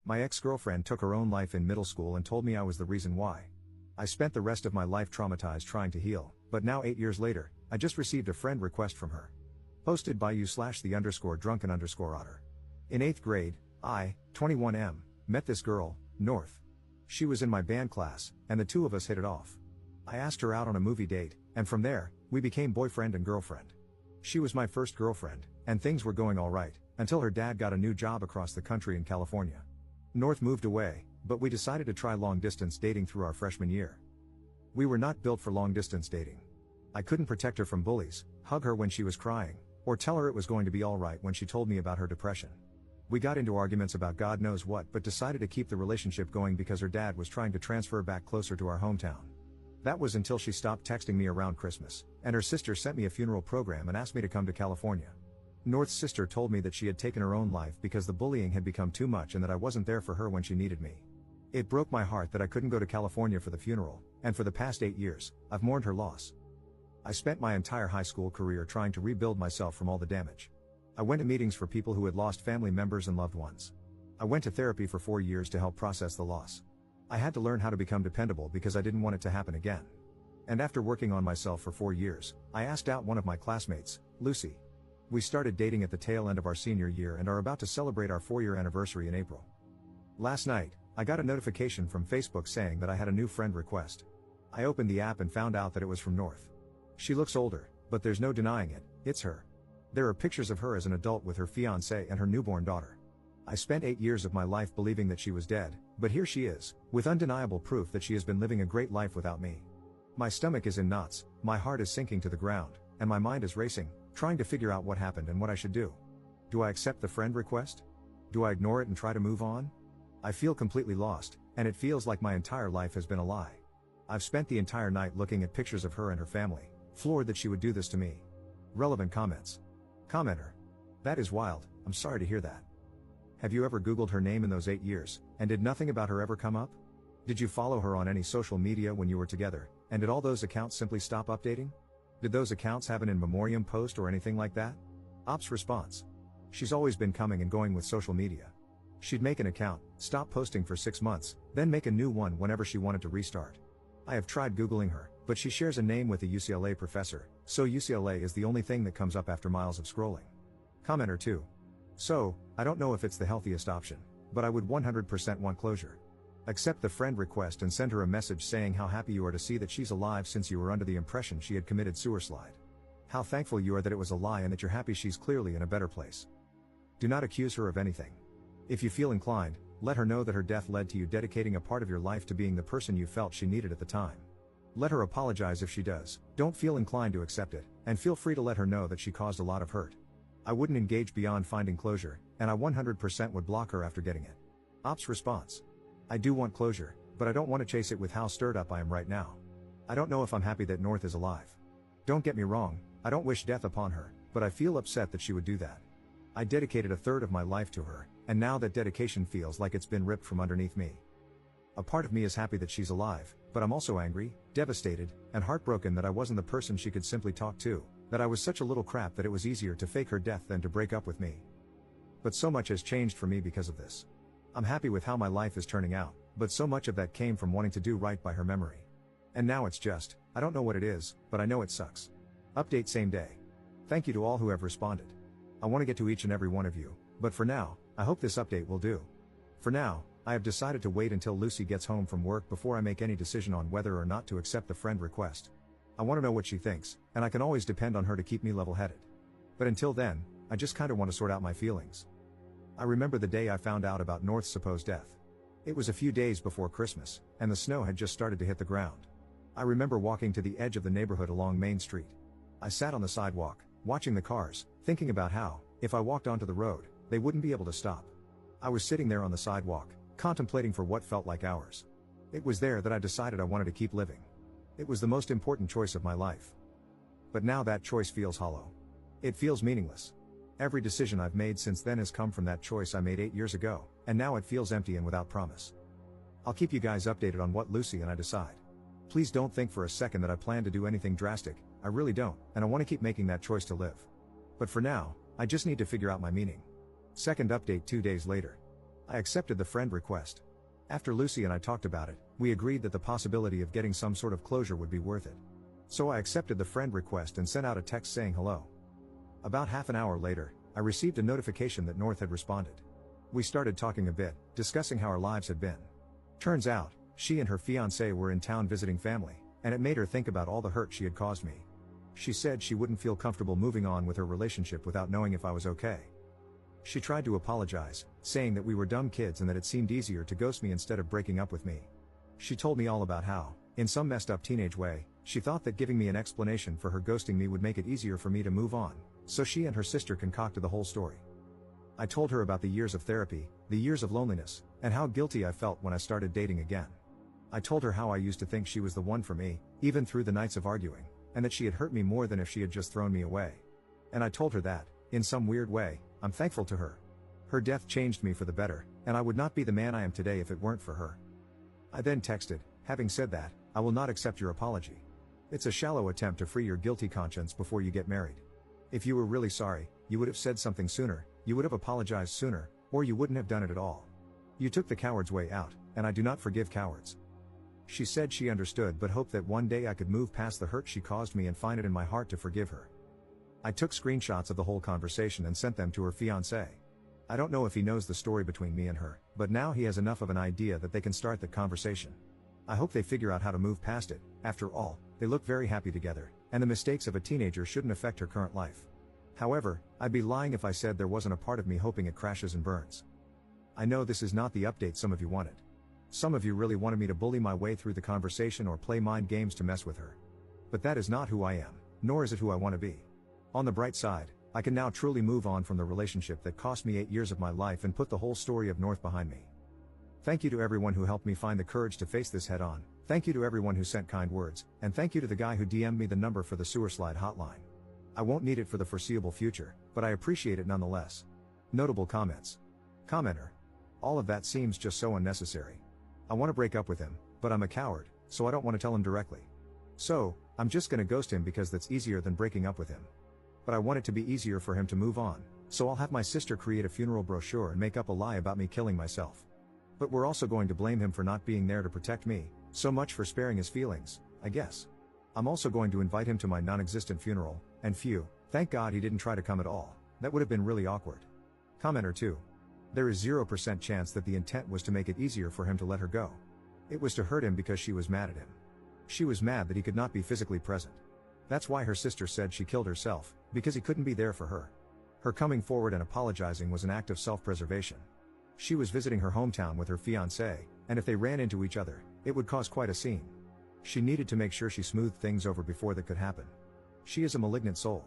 My ex-girlfriend took her own life in middle school and told me I was the reason why. I spent the rest of my life traumatized trying to heal, but now 8 years later, I just received a friend request from her. Posted by you/the_drunken_otter. In 8th grade, I, 21M, met this girl, North. She was in my band class, and the two of us hit it off. I asked her out on a movie date, and from there, we became boyfriend and girlfriend. She was my first girlfriend, and things were going alright, until her dad got a new job across the country in California. North moved away, but we decided to try long-distance dating through our freshman year. We were not built for long-distance dating. I couldn't protect her from bullies, hug her when she was crying, or tell her it was going to be alright when she told me about her depression. We got into arguments about God knows what but decided to keep the relationship going because her dad was trying to transfer back closer to our hometown. That was until she stopped texting me around Christmas, and her sister sent me a funeral program and asked me to come to California. North's sister told me that she had taken her own life because the bullying had become too much and that I wasn't there for her when she needed me. It broke my heart that I couldn't go to California for the funeral, and for the past 8 years, I've mourned her loss. I spent my entire high school career trying to rebuild myself from all the damage. I went to meetings for people who had lost family members and loved ones. I went to therapy for 4 years to help process the loss. I had to learn how to become dependable because I didn't want it to happen again. And after working on myself for 4 years, I asked out one of my classmates, Lucy. We started dating at the tail end of our senior year and are about to celebrate our 4-year anniversary in April. Last night, I got a notification from Facebook saying that I had a new friend request. I opened the app and found out that it was from North. She looks older, but there's no denying it, it's her. There are pictures of her as an adult with her fiancé and her newborn daughter. I spent 8 years of my life believing that she was dead, but here she is, with undeniable proof that she has been living a great life without me. My stomach is in knots, my heart is sinking to the ground, and my mind is racing, trying to figure out what happened and what I should do. Do I accept the friend request? Do I ignore it and try to move on? I feel completely lost, and it feels like my entire life has been a lie. I've spent the entire night looking at pictures of her and her family, floored that she would do this to me. Relevant comments. Commenter. That is wild, I'm sorry to hear that. Have you ever Googled her name in those 8 years, and did nothing about her ever come up? Did you follow her on any social media when you were together, and did all those accounts simply stop updating? Did those accounts have an in memoriam post or anything like that? Ops response. She's always been coming and going with social media. She'd make an account, stop posting for 6 months, then make a new one whenever she wanted to restart. I have tried Googling her, but she shares a name with a UCLA professor, so UCLA is the only thing that comes up after miles of scrolling. Commenter 2. So, I don't know if it's the healthiest option, but I would 100% want closure. Accept the friend request and send her a message saying how happy you are to see that she's alive since you were under the impression she had committed suicide. How thankful you are that it was a lie and that you're happy she's clearly in a better place. Do not accuse her of anything. If you feel inclined, let her know that her death led to you dedicating a part of your life to being the person you felt she needed at the time. Let her apologize if she does, don't feel inclined to accept it, and feel free to let her know that she caused a lot of hurt. I wouldn't engage beyond finding closure, and I 100% would block her after getting it. Ops response. I do want closure, but I don't want to chase it with how stirred up I am right now. I don't know if I'm happy that North is alive. Don't get me wrong, I don't wish death upon her, but I feel upset that she would do that. I dedicated a third of my life to her, and now that dedication feels like it's been ripped from underneath me. A part of me is happy that she's alive, but I'm also angry, devastated, and heartbroken that I wasn't the person she could simply talk to, that I was such a little crap that it was easier to fake her death than to break up with me. But so much has changed for me because of this. I'm happy with how my life is turning out, but so much of that came from wanting to do right by her memory. And now it's just, I don't know what it is, but I know it sucks. Update same day. Thank you to all who have responded. I want to get to each and every one of you, but for now, I hope this update will do. For now, I have decided to wait until Lucy gets home from work before I make any decision on whether or not to accept the friend request. I want to know what she thinks, and I can always depend on her to keep me level-headed. But until then, I just kinda want to sort out my feelings. I remember the day I found out about North's supposed death. It was a few days before Christmas, and the snow had just started to hit the ground. I remember walking to the edge of the neighborhood along Main Street. I sat on the sidewalk, watching the cars, thinking about how, if I walked onto the road, they wouldn't be able to stop. I was sitting there on the sidewalk, contemplating for what felt like hours. It was there that I decided I wanted to keep living. It was the most important choice of my life. But now that choice feels hollow. It feels meaningless. Every decision I've made since then has come from that choice I made 8 years ago, and now it feels empty and without promise. I'll keep you guys updated on what Lucy and I decide. Please don't think for a second that I plan to do anything drastic, I really don't, and I want to keep making that choice to live. But for now, I just need to figure out my meaning. Second update 2 days later. I accepted the friend request. After Lucy and I talked about it, we agreed that the possibility of getting some sort of closure would be worth it. So I accepted the friend request and sent out a text saying hello. About half an hour later, I received a notification that North had responded. We started talking a bit, discussing how our lives had been. Turns out, she and her fiancé were in town visiting family, and it made her think about all the hurt she had caused me. She said she wouldn't feel comfortable moving on with her relationship without knowing if I was okay. She tried to apologize, saying that we were dumb kids and that it seemed easier to ghost me instead of breaking up with me. She told me all about how, in some messed up teenage way, she thought that giving me an explanation for her ghosting me would make it easier for me to move on, so she and her sister concocted the whole story. I told her about the years of therapy, the years of loneliness, and how guilty I felt when I started dating again. I told her how I used to think she was the one for me, even through the nights of arguing, and that she had hurt me more than if she had just thrown me away. And I told her that, in some weird way, I'm thankful to her. Her death changed me for the better, and I would not be the man I am today if it weren't for her. I then texted, having said that, I will not accept your apology. It's a shallow attempt to free your guilty conscience before you get married. If you were really sorry, you would have said something sooner, you would have apologized sooner, or you wouldn't have done it at all. You took the coward's way out, and I do not forgive cowards. She said she understood but hoped that one day I could move past the hurt she caused me and find it in my heart to forgive her. I took screenshots of the whole conversation and sent them to her fiancé. I don't know if he knows the story between me and her, but now he has enough of an idea that they can start the conversation. I hope they figure out how to move past it. After all, they look very happy together, and the mistakes of a teenager shouldn't affect her current life. However, I'd be lying if I said there wasn't a part of me hoping it crashes and burns. I know this is not the update some of you wanted. Some of you really wanted me to bully my way through the conversation or play mind games to mess with her. But that is not who I am, nor is it who I want to be. On the bright side, I can now truly move on from the relationship that cost me 8 years of my life and put the whole story of North behind me. Thank you to everyone who helped me find the courage to face this head on, thank you to everyone who sent kind words, and thank you to the guy who DM'd me the number for the sewer slide hotline. I won't need it for the foreseeable future, but I appreciate it nonetheless. Notable comments. Commenter. All of that seems just so unnecessary. I want to break up with him, but I'm a coward, so I don't want to tell him directly. So, I'm just gonna ghost him because that's easier than breaking up with him. But I want it to be easier for him to move on, so I'll have my sister create a funeral brochure and make up a lie about me killing myself. But we're also going to blame him for not being there to protect me, so much for sparing his feelings, I guess. I'm also going to invite him to my non-existent funeral, and phew, thank God he didn't try to come at all, that would have been really awkward. Commenter 2. There is 0% chance that the intent was to make it easier for him to let her go. It was to hurt him because she was mad at him. She was mad that he could not be physically present. That's why her sister said she killed herself, because he couldn't be there for her. Her coming forward and apologizing was an act of self-preservation. She was visiting her hometown with her fiancé, and if they ran into each other, it would cause quite a scene. She needed to make sure she smoothed things over before that could happen. She is a malignant soul.